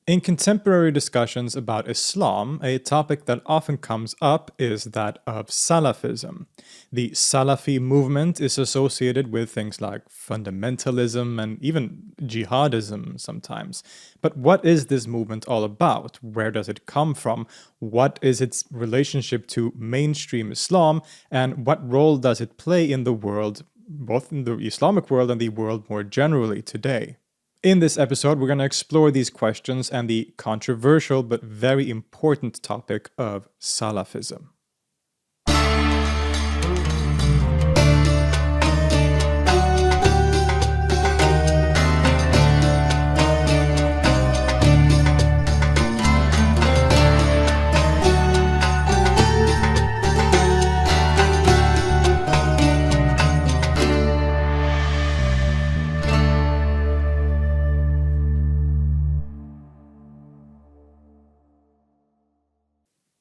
In contemporary discussions about Islam, a topic that often comes up is that of Salafism. The Salafi movement is associated with things like fundamentalism and even jihadism sometimes. But what is this movement all about? Where does it come from? What is its relationship to mainstream Islam? And what role does it play in the world, both in the Islamic world and the world more generally today? In this episode, we're going to explore these questions and the controversial but very important topic of Salafism.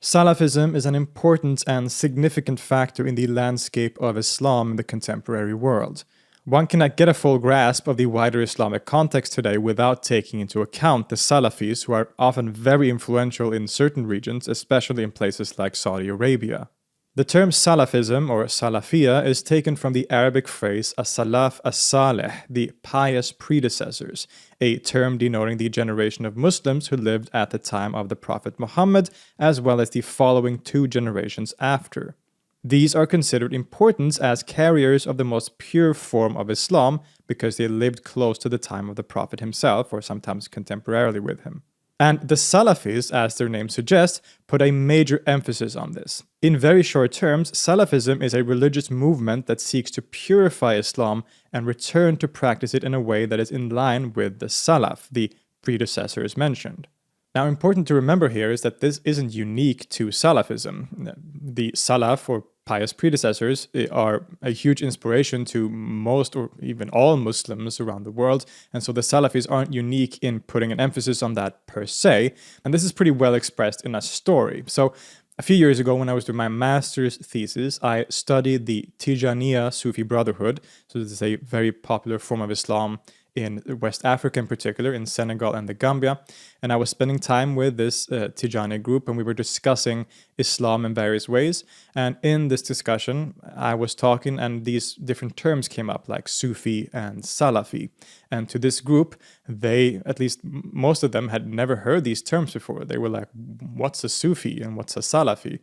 Salafism is an important and significant factor in the landscape of Islam in the contemporary world. One cannot get a full grasp of the wider Islamic context today without taking into account the Salafis, who are often very influential in certain regions, especially in places like Saudi Arabia. The term Salafism or Salafiyya is taken from the Arabic phrase as-salaf as-salih, the pious predecessors, a term denoting the generation of Muslims who lived at the time of the Prophet Muhammad, as well as the following two generations after. These are considered important as carriers of the most pure form of Islam because they lived close to the time of the Prophet himself, or sometimes contemporarily with him. And the Salafis, as their name suggests, put a major emphasis on this. In very short terms, Salafism is a religious movement that seeks to purify Islam and return to practice it in a way that is in line with the Salaf, the predecessors mentioned. Now, important to remember here is that this isn't unique to Salafism. The Salaf, or pious predecessors, are a huge inspiration to most or even all Muslims around the world, and so the Salafis aren't unique in putting an emphasis on that per se, and this is pretty well expressed in a story. So, a few years ago, when I was doing my master's thesis, I studied the Tijaniya Sufi Brotherhood. So this is a very popular form of Islam in West Africa in particular, in Senegal and the Gambia. And I was spending time with this Tijani group, and we were discussing Islam in various ways. And in this discussion, I was talking, and these different terms came up, like Sufi and Salafi. And to this group, they, at least most of them, had never heard these terms before. They were like, what's a Sufi and what's a Salafi?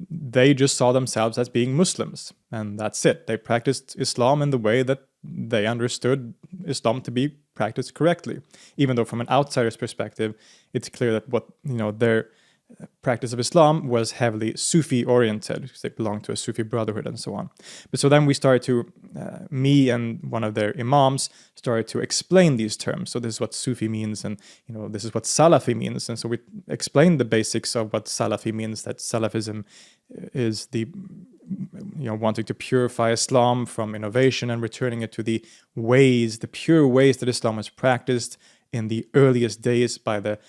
They just saw themselves as being Muslims, and that's it. They practiced Islam in the way that they understood Islam to be practiced correctly, even though from an outsider's perspective, it's clear that their practice of Islam was heavily Sufi-oriented, because they belonged to a Sufi brotherhood and so on. But so then we started to, me and one of their imams started to explain these terms. So this is what Sufi means, and this is what Salafi means. And so we explained the basics of what Salafi means, that Salafism is the wanting to purify Islam from innovation and returning it to the pure ways that Islam was practiced in the earliest days by the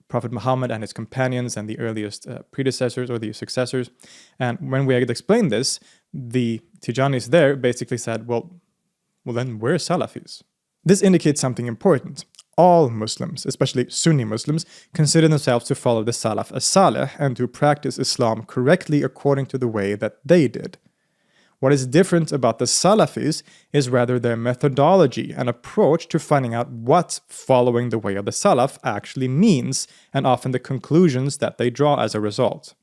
Prophet Muhammad and his companions and the earliest predecessors or the successors. And when we had explained this, the Tijanis there basically said, well, then we're Salafis. This indicates something important. All Muslims, especially Sunni Muslims, consider themselves to follow the Salaf as-Salih and to practice Islam correctly according to the way that they did. What is different about the Salafis is rather their methodology and approach to finding out what following the way of the Salaf actually means, and often the conclusions that they draw as a result.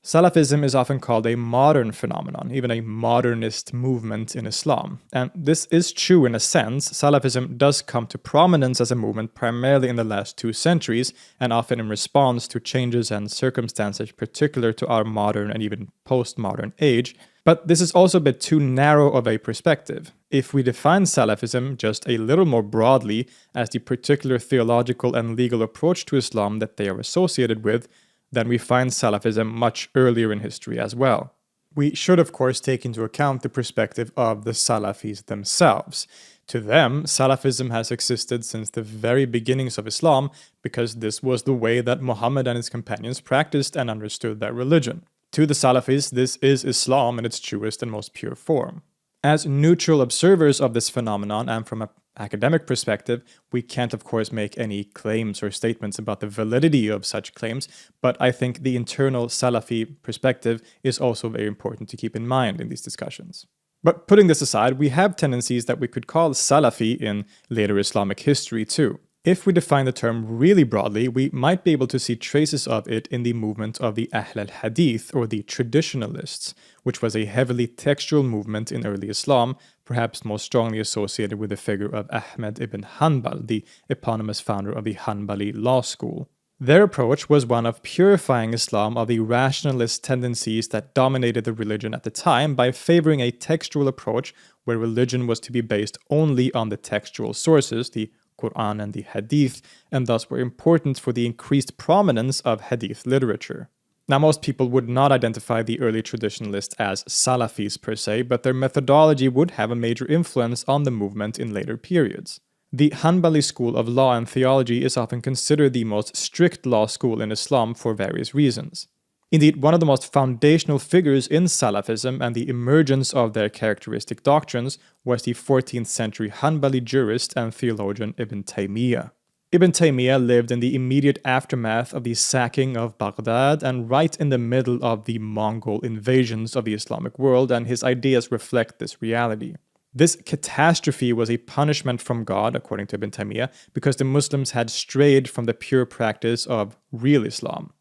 Salafism is often called a modern phenomenon, even a modernist movement in Islam. And this is true in a sense. Salafism does come to prominence as a movement primarily in the last 2 centuries, and often in response to changes and circumstances particular to our modern and even postmodern age. But this is also a bit too narrow of a perspective. If we define Salafism just a little more broadly as the particular theological and legal approach to Islam that they are associated with, then we find Salafism much earlier in history as well. We should, of course, take into account the perspective of the Salafis themselves. To them, Salafism has existed since the very beginnings of Islam because this was the way that Muhammad and his companions practiced and understood their religion. To the Salafis, this is Islam in its truest and most pure form. As neutral observers of this phenomenon and from a academic perspective, we can't, of course, make any claims or statements about the validity of such claims, but I think the internal Salafi perspective is also very important to keep in mind in these discussions. But putting this aside, we have tendencies that we could call Salafi in later Islamic history too. If we define the term really broadly, we might be able to see traces of it in the movement of the Ahl al-Hadith, or the traditionalists, which was a heavily textual movement in early Islam, perhaps most strongly associated with the figure of Ahmad ibn Hanbal, the eponymous founder of the Hanbali law school. Their approach was one of purifying Islam of the rationalist tendencies that dominated the religion at the time by favoring a textual approach where religion was to be based only on the textual sources, the Quran and the Hadith, and thus were important for the increased prominence of Hadith literature. Now, most people would not identify the early traditionalists as Salafis per se, but their methodology would have a major influence on the movement in later periods. The Hanbali school of law and theology is often considered the most strict law school in Islam for various reasons. Indeed, one of the most foundational figures in Salafism and the emergence of their characteristic doctrines was the 14th century Hanbali jurist and theologian Ibn Taymiyyah. Ibn Taymiyyah lived in the immediate aftermath of the sacking of Baghdad and right in the middle of the Mongol invasions of the Islamic world, and his ideas reflect this reality. This catastrophe was a punishment from God, according to Ibn Taymiyyah, because the Muslims had strayed from the pure practice of real Islam.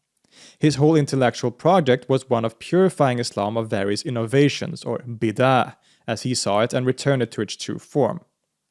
His whole intellectual project was one of purifying Islam of various innovations, or bid'ah, as he saw it, and return it to its true form.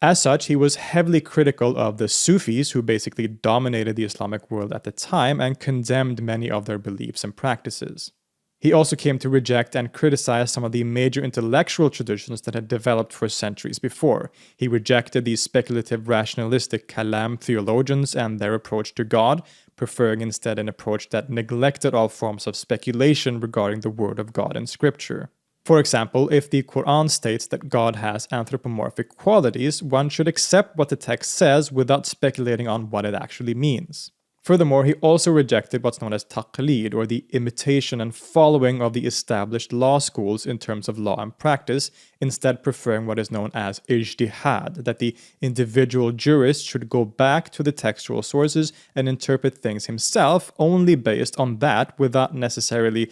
As such, he was heavily critical of the Sufis, who basically dominated the Islamic world at the time, and condemned many of their beliefs and practices. He also came to reject and criticize some of the major intellectual traditions that had developed for centuries before. He rejected the speculative rationalistic Kalam theologians and their approach to God, preferring instead an approach that neglected all forms of speculation regarding the word of God in Scripture. For example, if the Quran states that God has anthropomorphic qualities, one should accept what the text says without speculating on what it actually means. Furthermore, he also rejected what's known as taqlid, or the imitation and following of the established law schools in terms of law and practice, instead preferring what is known as ijtihad, that the individual jurist should go back to the textual sources and interpret things himself only based on that, without necessarily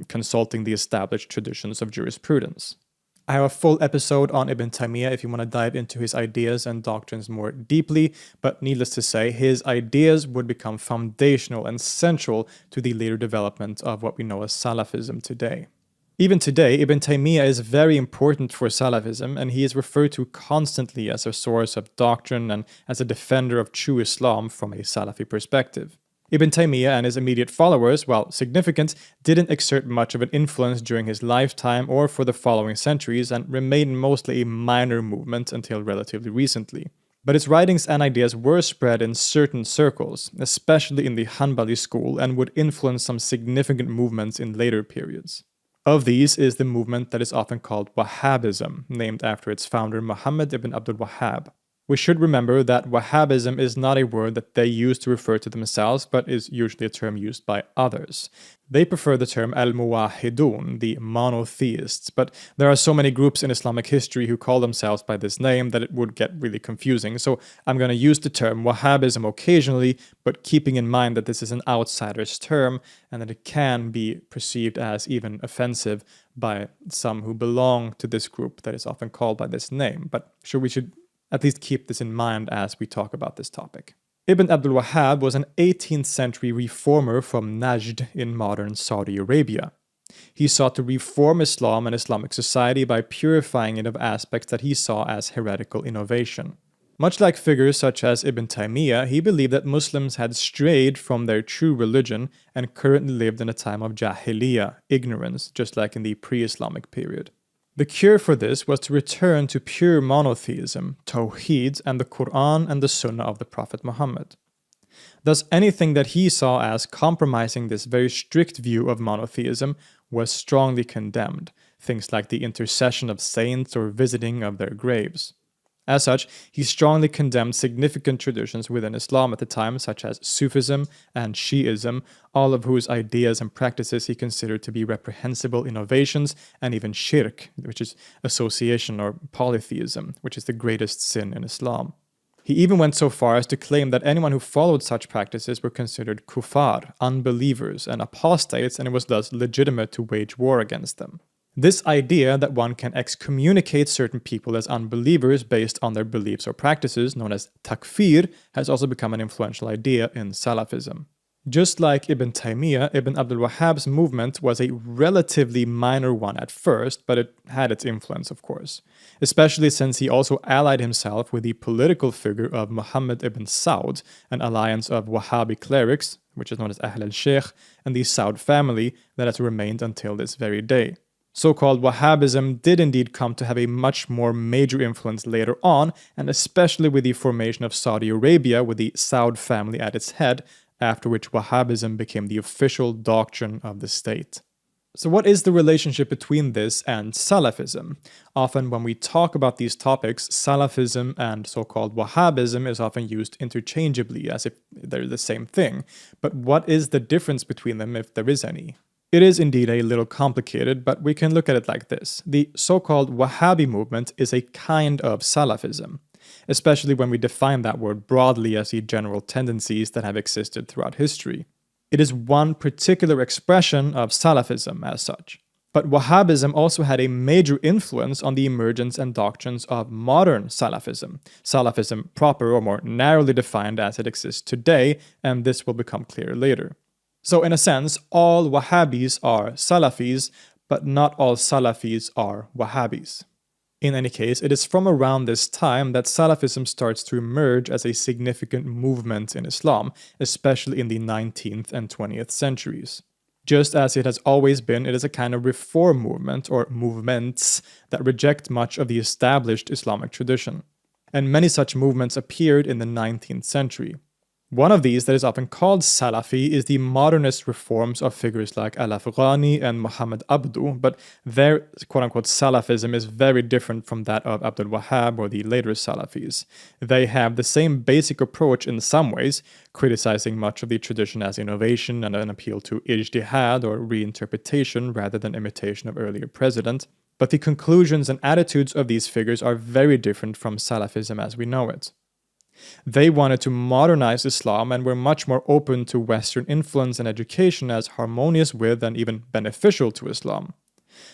consulting the established traditions of jurisprudence. I have a full episode on Ibn Taymiyyah if you want to dive into his ideas and doctrines more deeply, but needless to say, his ideas would become foundational and central to the later development of what we know as Salafism today. Even today, Ibn Taymiyyah is very important for Salafism, and he is referred to constantly as a source of doctrine and as a defender of true Islam from a Salafi perspective. Ibn Taymiyyah and his immediate followers, while significant, didn't exert much of an influence during his lifetime or for the following centuries, and remained mostly a minor movement until relatively recently. But his writings and ideas were spread in certain circles, especially in the Hanbali school, and would influence some significant movements in later periods. Of these is the movement that is often called Wahhabism, named after its founder Muhammad ibn Abdul Wahhab. We should remember that Wahhabism is not a word that they use to refer to themselves, but is usually a term used by others. They prefer the term al-Muwahhidun, the monotheists, but there are so many groups in Islamic history who call themselves by this name that it would get really confusing, so I'm going to use the term Wahhabism occasionally, but keeping in mind that this is an outsider's term and that it can be perceived as even offensive by some who belong to this group that is often called by this name, but we should at least keep this in mind as we talk about this topic. Ibn Abdul Wahhab was an 18th century reformer from Najd in modern Saudi Arabia. He sought to reform Islam and Islamic society by purifying it of aspects that he saw as heretical innovation. Much like figures such as Ibn Taymiyyah, he believed that Muslims had strayed from their true religion and currently lived in a time of jahiliyyah, ignorance, just like in the pre-Islamic period. The cure for this was to return to pure monotheism, Tawheed, and the Quran and the Sunnah of the Prophet Muhammad. Thus, anything that he saw as compromising this very strict view of monotheism was strongly condemned, things like the intercession of saints or visiting of their graves. As such, he strongly condemned significant traditions within Islam at the time, such as Sufism and Shi'ism, all of whose ideas and practices he considered to be reprehensible innovations, and even shirk, which is association or polytheism, which is the greatest sin in Islam. He even went so far as to claim that anyone who followed such practices were considered kuffar, unbelievers, and apostates, and it was thus legitimate to wage war against them. This idea that one can excommunicate certain people as unbelievers based on their beliefs or practices, known as takfir, has also become an influential idea in Salafism. Just like Ibn Taymiyyah, Ibn Abdul Wahhab's movement was a relatively minor one at first, but it had its influence, of course, especially since he also allied himself with the political figure of Muhammad ibn Saud, an alliance of Wahhabi clerics, which is known as Ahl al-Sheikh, and the Saud family that has remained until this very day. So-called Wahhabism did indeed come to have a much more major influence later on, and especially with the formation of Saudi Arabia with the Saud family at its head, after which Wahhabism became the official doctrine of the state. So what is the relationship between this and Salafism? Often when we talk about these topics, Salafism and so-called Wahhabism is often used interchangeably as if they're the same thing. But what is the difference between them if there is any? It is indeed a little complicated, but we can look at it like this. The so-called Wahhabi movement is a kind of Salafism, especially when we define that word broadly as the general tendencies that have existed throughout history. It is one particular expression of Salafism as such. But Wahhabism also had a major influence on the emergence and doctrines of modern Salafism, Salafism proper or more narrowly defined as it exists today, and this will become clear later. So in a sense, all Wahhabis are Salafis, but not all Salafis are Wahhabis. In any case, it is from around this time that Salafism starts to emerge as a significant movement in Islam, especially in the 19th and 20th centuries. Just as it has always been, it is a kind of reform movement, or movements, that reject much of the established Islamic tradition. And many such movements appeared in the 19th century. One of these that is often called Salafi is the modernist reforms of figures like Al-Afghani and Muhammad Abdu, but their quote-unquote Salafism is very different from that of Abdul Wahhab or the later Salafis. They have the same basic approach in some ways, criticizing much of the tradition as innovation and an appeal to ijtihad or reinterpretation rather than imitation of earlier precedent, but the conclusions and attitudes of these figures are very different from Salafism as we know it. They wanted to modernize Islam and were much more open to Western influence and education as harmonious with and even beneficial to Islam.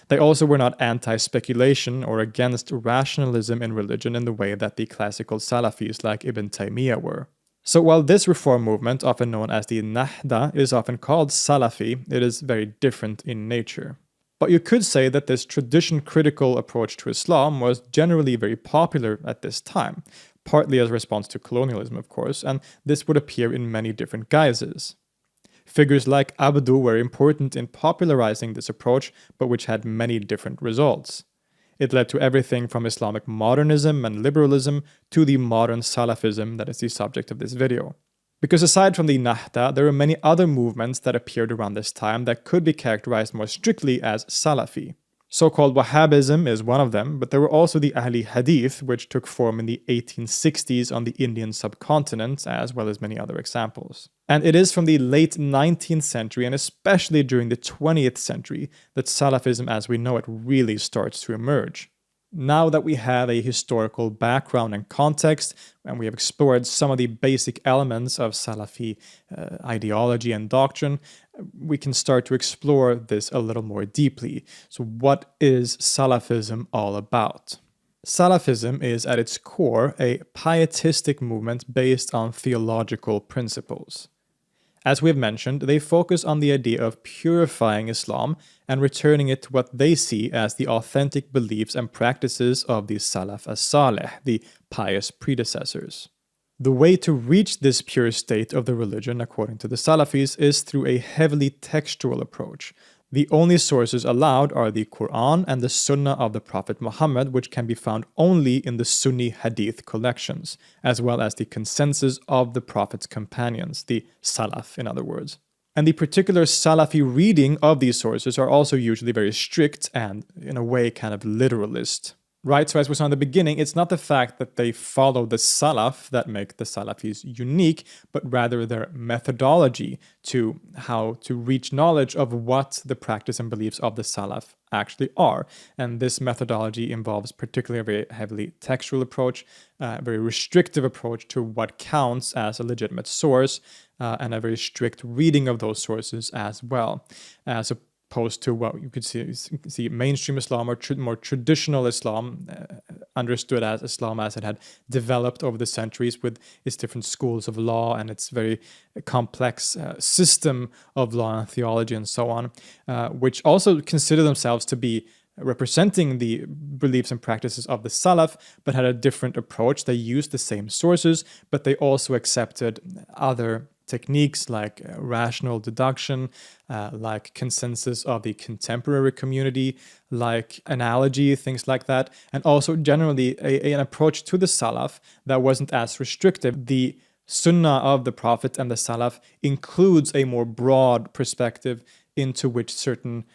They also were not anti-speculation or against rationalism in religion in the way that the classical Salafis like Ibn Taymiyyah were. So while this reform movement, often known as the Nahda, is often called Salafi, it is very different in nature. But you could say that this tradition-critical approach to Islam was generally very popular at this time, partly as a response to colonialism, of course, and this would appear in many different guises. Figures like Abdu were important in popularizing this approach, but which had many different results. It led to everything from Islamic modernism and liberalism to the modern Salafism that is the subject of this video. Because aside from the Nahda, there are many other movements that appeared around this time that could be characterized more strictly as Salafi. So-called Wahhabism is one of them, but there were also the Ahli Hadith, which took form in the 1860s on the Indian subcontinent, as well as many other examples. And it is from the late 19th century, and especially during the 20th century, that Salafism as we know it really starts to emerge. Now that we have a historical background and context, and we have explored some of the basic elements of Salafi ideology and doctrine, we can start to explore this a little more deeply. So what is Salafism all about? Salafism is at its core a pietistic movement based on theological principles. As we have mentioned, they focus on the idea of purifying Islam and returning it to what they see as the authentic beliefs and practices of the Salaf as-Saleh, the pious predecessors. The way to reach this pure state of the religion, according to the Salafis, is through a heavily textual approach. The only sources allowed are the Quran and the Sunnah of the Prophet Muhammad, which can be found only in the Sunni Hadith collections, as well as the consensus of the Prophet's companions, the Salaf in other words. And the particular Salafi reading of these sources are also usually very strict and, in a way, kind of literalist. Right, so as we saw in the beginning, it's not the fact that they follow the Salaf that make the Salafis unique, but rather their methodology to how to reach knowledge of what the practice and beliefs of the Salaf actually are. And this methodology involves particularly a very heavily textual approach, a very restrictive approach to what counts as a legitimate source, and a very strict reading of those sources as well. As opposed to what you could see mainstream Islam or more traditional Islam, understood as Islam as it had developed over the centuries with its different schools of law and its very complex system of law and theology and so on, which also consider themselves to be representing the beliefs and practices of the Salaf, but had a different approach. They used the same sources, but they also accepted other techniques like rational deduction, like consensus of the contemporary community, like analogy, things like that, and also generally an approach to the Salaf that wasn't as restrictive. The Sunnah of the Prophet and the Salaf includes a more broad perspective into which certain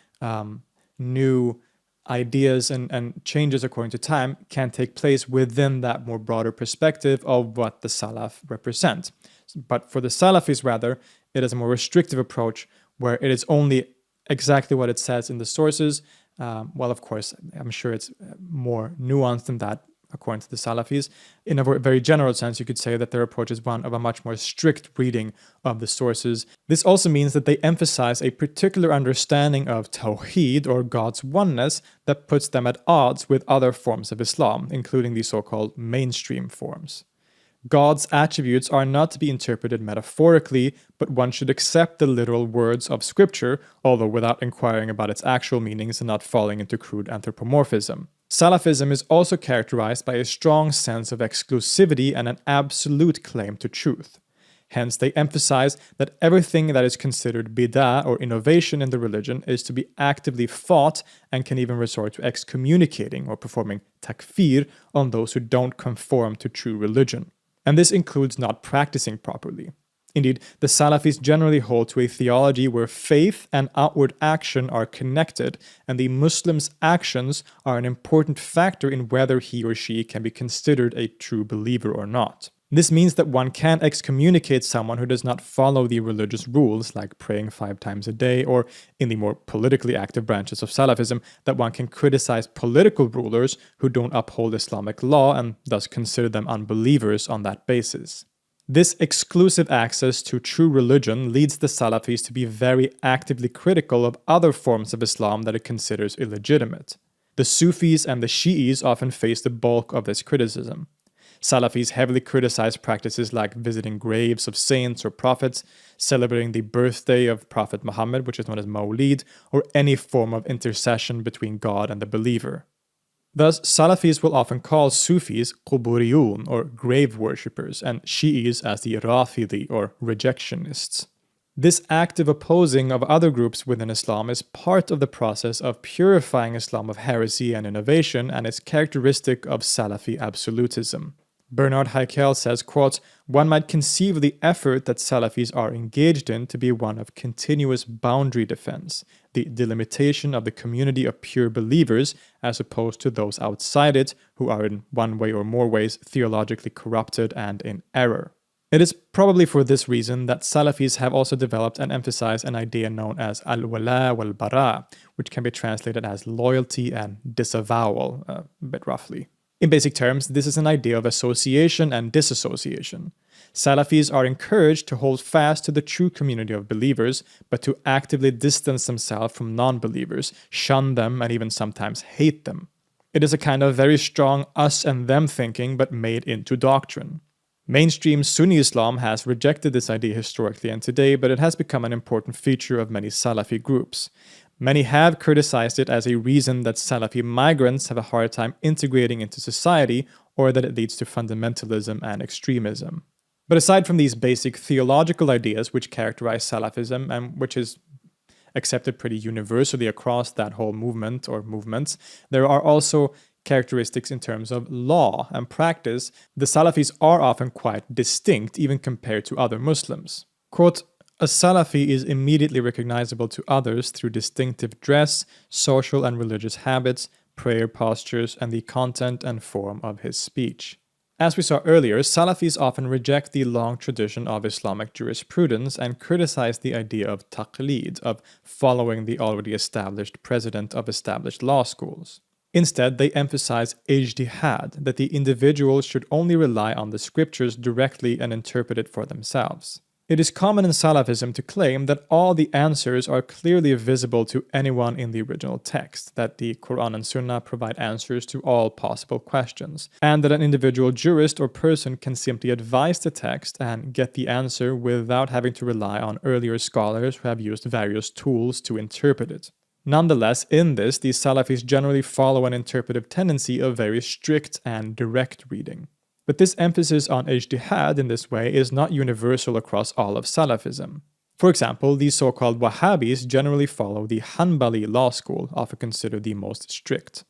new ideas and changes according to time can take place within that more broader perspective of what the Salaf represent. But for the Salafis, rather, it is a more restrictive approach where it is only exactly what it says in the sources. Well, of course, I'm sure it's more nuanced than that according to the Salafis. In a very general sense, you could say that their approach is one of a much more strict reading of the sources. This also means that they emphasize a particular understanding of Tawheed, or God's oneness, that puts them at odds with other forms of Islam, including the so-called mainstream forms. God's attributes are not to be interpreted metaphorically, but one should accept the literal words of Scripture, although without inquiring about its actual meanings and not falling into crude anthropomorphism. Salafism is also characterized by a strong sense of exclusivity and an absolute claim to truth. Hence, they emphasize that everything that is considered bid'ah or innovation in the religion is to be actively fought and can even resort to excommunicating or performing takfir on those who don't conform to true religion. And this includes not practicing properly. Indeed, the Salafis generally hold to a theology where faith and outward action are connected, and the Muslim's actions are an important factor in whether he or she can be considered a true believer or not. This means that one can excommunicate someone who does not follow the religious rules, like praying 5 times a day, or in the more politically active branches of Salafism, that one can criticize political rulers who don't uphold Islamic law and thus consider them unbelievers on that basis. This exclusive access to true religion leads the Salafis to be very actively critical of other forms of Islam that it considers illegitimate. The Sufis and the Shi'is often face the bulk of this criticism. Salafis heavily criticize practices like visiting graves of saints or prophets, celebrating the birthday of Prophet Muhammad, which is known as Mawlid, or any form of intercession between God and the believer. Thus, Salafis will often call Sufis Quburiyun, or grave worshippers, and Shi'is as the Rafidi, or rejectionists. This active opposing of other groups within Islam is part of the process of purifying Islam of heresy and innovation, and is characteristic of Salafi absolutism. Bernard Haeckel says, quote, "One might conceive the effort that Salafis are engaged in to be one of continuous boundary defense, the delimitation of the community of pure believers as opposed to those outside it who are in one way or more ways theologically corrupted and in error." It is probably for this reason that Salafis have also developed and emphasized an idea known as al-wala wal-bara, which can be translated as loyalty and disavowal, a bit roughly. In basic terms, this is an idea of association and disassociation. Salafis are encouraged to hold fast to the true community of believers, but to actively distance themselves from non-believers, shun them, and even sometimes hate them. It is a kind of very strong us and them thinking, but made into doctrine. Mainstream Sunni Islam has rejected this idea historically and today, but it has become an important feature of many Salafi groups. Many have criticized it as a reason that Salafi migrants have a hard time integrating into society, or that it leads to fundamentalism and extremism. But aside from these basic theological ideas which characterize Salafism, and which is accepted pretty universally across that whole movement or movements, there are also characteristics in terms of law and practice. The Salafis are often quite distinct, even compared to other Muslims. Quote, "A Salafi is immediately recognizable to others through distinctive dress, social and religious habits, prayer postures, and the content and form of his speech. As we saw earlier, Salafis often reject the long tradition of Islamic jurisprudence and criticize the idea of taqlid, of following the already established president of established law schools. Instead, they emphasize ijtihad, that the individual should only rely on the scriptures directly and interpret it for themselves. It is common in Salafism to claim that all the answers are clearly visible to anyone in the original text, that the Quran and Sunnah provide answers to all possible questions, and that an individual jurist or person can simply advise the text and get the answer without having to rely on earlier scholars who have used various tools to interpret it. Nonetheless, in this, the Salafis generally follow an interpretive tendency of very strict and direct reading. But this emphasis on ijtihad in this way is not universal across all of Salafism. For example, the so-called Wahhabis generally follow the Hanbali law school, often considered the most strict.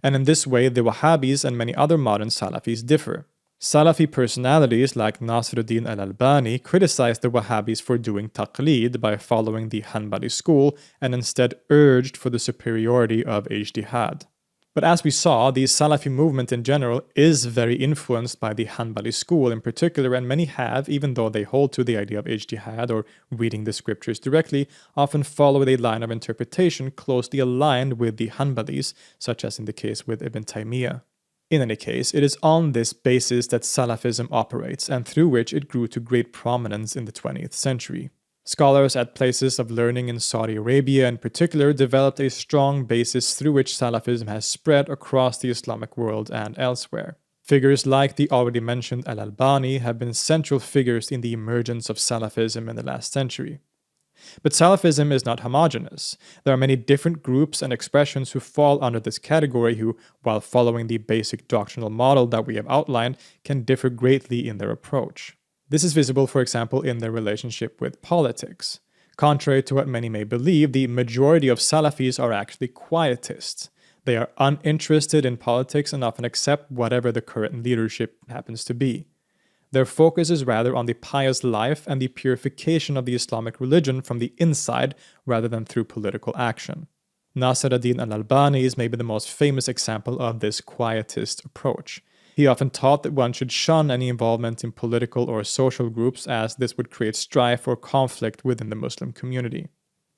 And in this way, the Wahhabis and many other modern Salafis differ. Salafi personalities like Nasruddin al-Albani criticized the Wahhabis for doing taqlid by following the Hanbali school and instead urged for the superiority of ijtihad. But as we saw, the Salafi movement in general is very influenced by the Hanbali school in particular, and many have, even though they hold to the idea of ijtihad or reading the scriptures directly, often followed a line of interpretation closely aligned with the Hanbalis, such as in the case with Ibn Taymiyyah. In any case, it is on this basis that Salafism operates, and through which it grew to great prominence in the 20th century. Scholars at places of learning in Saudi Arabia in particular developed a strong basis through which Salafism has spread across the Islamic world and elsewhere. Figures like the already mentioned Al-Albani have been central figures in the emergence of Salafism in the last century. But Salafism is not homogeneous. There are many different groups and expressions who fall under this category who, while following the basic doctrinal model that we have outlined, can differ greatly in their approach. This is visible, for example, in their relationship with politics. Contrary to what many may believe, the majority of Salafis are actually quietists. They are uninterested in politics and often accept whatever the current leadership happens to be. Their focus is rather on the pious life and the purification of the Islamic religion from the inside rather than through political action. Nasruddin al-Albani is maybe the most famous example of this quietist approach. He often taught that one should shun any involvement in political or social groups as this would create strife or conflict within the Muslim community.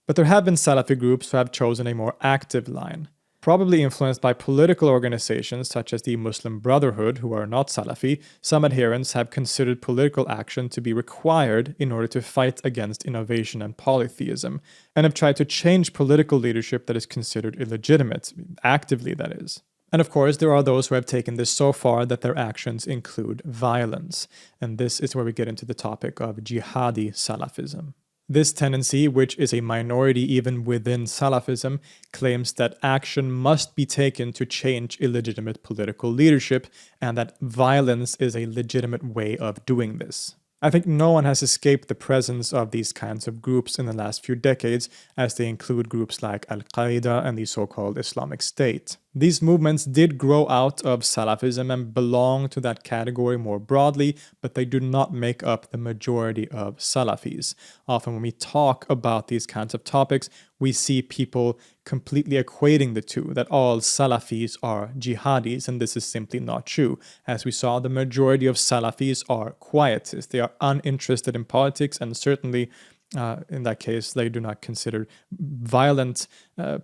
But there have been Salafi groups who have chosen a more active line. Probably influenced by political organizations such as the Muslim Brotherhood, who are not Salafi, some adherents have considered political action to be required in order to fight against innovation and polytheism, and have tried to change political leadership that is considered illegitimate, actively that is. And of course, there are those who have taken this so far that their actions include violence, and this is where we get into the topic of jihadi Salafism. This tendency, which is a minority even within Salafism, claims that action must be taken to change illegitimate political leadership, and that violence is a legitimate way of doing this. I think no one has escaped the presence of these kinds of groups in the last few decades, as they include groups like Al-Qaeda and the so-called Islamic State. These movements did grow out of Salafism and belong to that category more broadly, but they do not make up the majority of Salafis. Often when we talk about these kinds of topics, we see people completely equating the two, that all Salafis are jihadis, and this is simply not true. As we saw, the majority of Salafis are quietists. They are uninterested in politics, and certainly in that case, they do not consider violent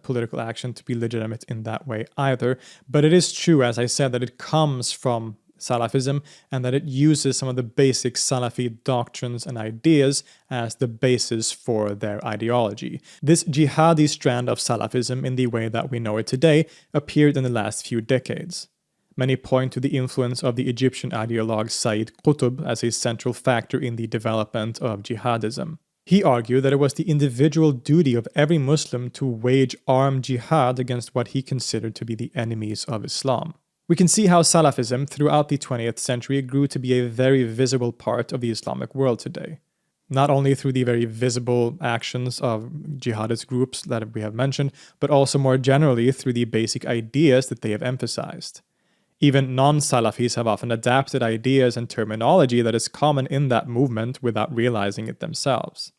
political action to be legitimate in that way either. But it is true, as I said, that it comes from Salafism and that it uses some of the basic Salafi doctrines and ideas as the basis for their ideology. This jihadi strand of Salafism, in the way that we know it today, appeared in the last few decades. Many point to the influence of the Egyptian ideologue Sayyid Qutb as a central factor in the development of jihadism. He argued that it was the individual duty of every Muslim to wage armed jihad against what he considered to be the enemies of Islam. We can see how Salafism throughout the 20th century grew to be a very visible part of the Islamic world today. Not only through the very visible actions of jihadist groups that we have mentioned, but also more generally through the basic ideas that they have emphasized. Even non-Salafis have often adapted ideas and terminology that is common in that movement without realizing it themselves.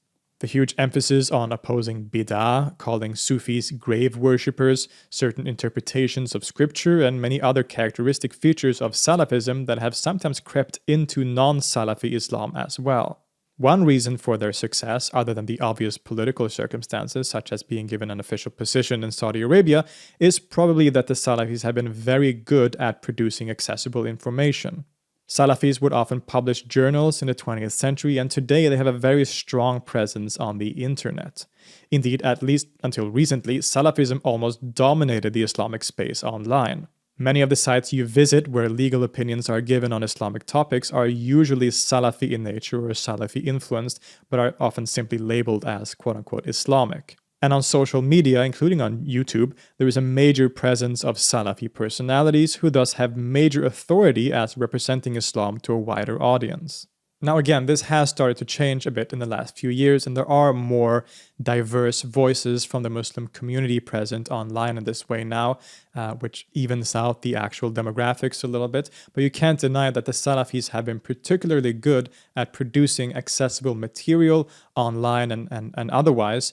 The huge emphasis on opposing bid'ah, calling Sufis grave worshippers, certain interpretations of scripture, and many other characteristic features of Salafism that have sometimes crept into non-Salafi Islam as well. One reason for their success, other than the obvious political circumstances, such as being given an official position in Saudi Arabia, is probably that the Salafis have been very good at producing accessible information. Salafis would often publish journals in the 20th century, and today they have a very strong presence on the internet. Indeed, at least until recently, Salafism almost dominated the Islamic space online. Many of the sites you visit where legal opinions are given on Islamic topics are usually Salafi in nature or Salafi influenced, but are often simply labeled as quote-unquote Islamic. And on social media, including on YouTube, there is a major presence of Salafi personalities who thus have major authority as representing Islam to a wider audience. Now again, this has started to change a bit in the last few years, and there are more diverse voices from the Muslim community present online in this way now, which evens out the actual demographics a little bit. But you can't deny that the Salafis have been particularly good at producing accessible material online and otherwise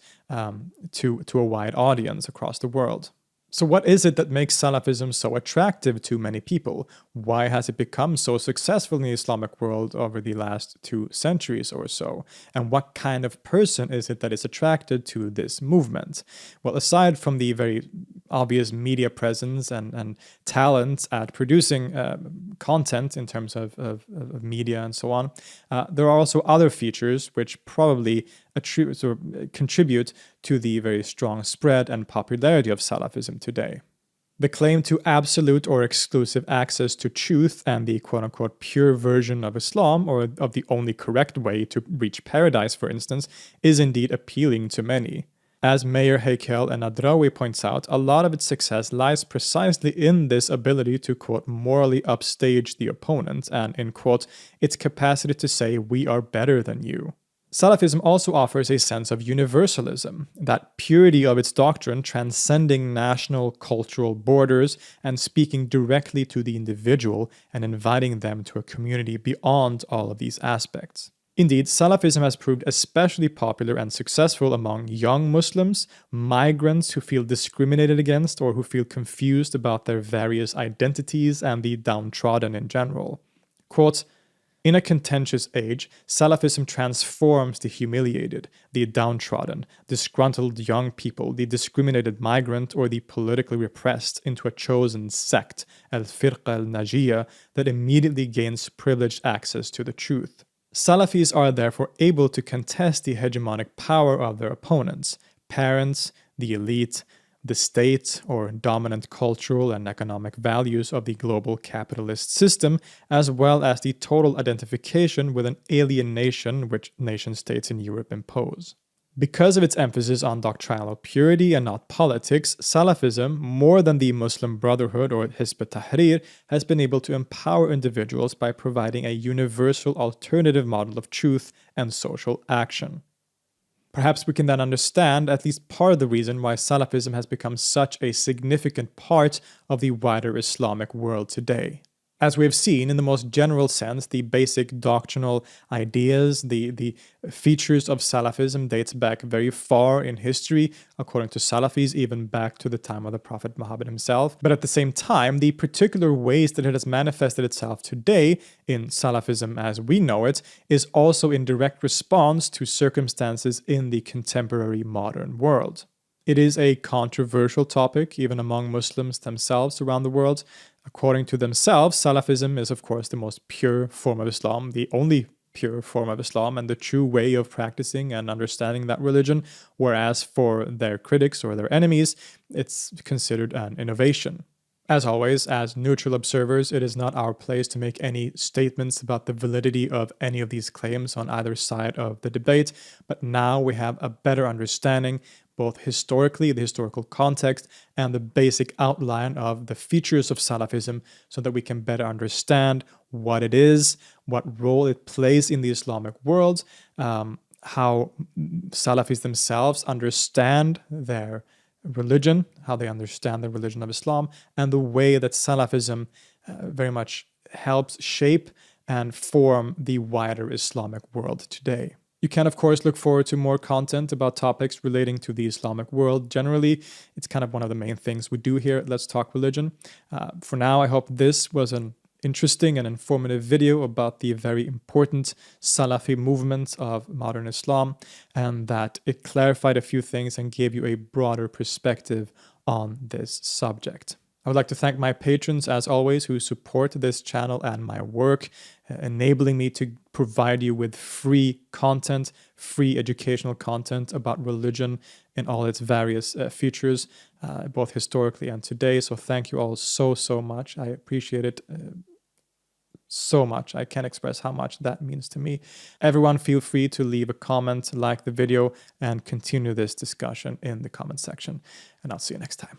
to a wide audience across the world. So what is it that makes Salafism so attractive to many people? Why has it become so successful in the Islamic world over the last 2 centuries or so? And what kind of person is it that is attracted to this movement? Well, aside from the very obvious media presence and talent at producing content in terms of media and so on, there are also other features which probably contribute to the very strong spread and popularity of Salafism today. The claim to absolute or exclusive access to truth and the quote-unquote pure version of Islam, or of the only correct way to reach paradise, for instance, is indeed appealing to many. As Mayor Heikel and Adrawi points out, a lot of its success lies precisely in this ability to, quote, morally upstage the opponent and, in quote, its capacity to say, we are better than you. Salafism also offers a sense of universalism, that purity of its doctrine transcending national cultural borders and speaking directly to the individual and inviting them to a community beyond all of these aspects. Indeed, Salafism has proved especially popular and successful among young Muslims, migrants who feel discriminated against or who feel confused about their various identities, and the downtrodden in general. Quote, in a contentious age, Salafism transforms the humiliated, the downtrodden, disgruntled young people, the discriminated migrant, or the politically repressed into a chosen sect, al-Firqa al-Najiyya, that immediately gains privileged access to the truth. Salafis are therefore able to contest the hegemonic power of their opponents, parents, the elite, the state, or dominant cultural and economic values of the global capitalist system, as well as the total identification with an alien nation which nation-states in Europe impose. Because of its emphasis on doctrinal purity and not politics, Salafism, more than the Muslim Brotherhood or Hizb ut-Tahrir, has been able to empower individuals by providing a universal alternative model of truth and social action. Perhaps we can then understand at least part of the reason why Salafism has become such a significant part of the wider Islamic world today. As we have seen, in the most general sense, the basic doctrinal ideas, the features of Salafism dates back very far in history, according to Salafis, even back to the time of the Prophet Muhammad himself. But at the same time, the particular ways that it has manifested itself today in Salafism as we know it is also in direct response to circumstances in the contemporary modern world. It is a controversial topic, even among Muslims themselves around the world. According to themselves, Salafism is, of course, the most pure form of Islam, the only pure form of Islam, and the true way of practicing and understanding that religion, whereas for their critics or their enemies, it's considered an innovation. As always, as neutral observers, it is not our place to make any statements about the validity of any of these claims on either side of the debate, but now we have a better understanding, both historically, the historical context, and the basic outline of the features of Salafism, so that we can better understand what it is, what role it plays in the Islamic world, how Salafis themselves understand their religion, how they understand the religion of Islam, and the way that Salafism very much helps shape and form the wider Islamic world today. You can, of course, look forward to more content about topics relating to the Islamic world. Generally, it's kind of one of the main things we do here at Let's Talk Religion. For now, I hope this was an interesting and informative video about the very important Salafi movement of modern Islam, and that it clarified a few things and gave you a broader perspective on this subject. I would like to thank my patrons, as always, who support this channel and my work, enabling me to provide you with free content, free educational content about religion in all its various features, both historically and today. So thank you all so much. I appreciate it so much. I can't express how much that means to me. Everyone, feel free to leave a comment, like the video, and continue this discussion in the comment section. And I'll see you next time.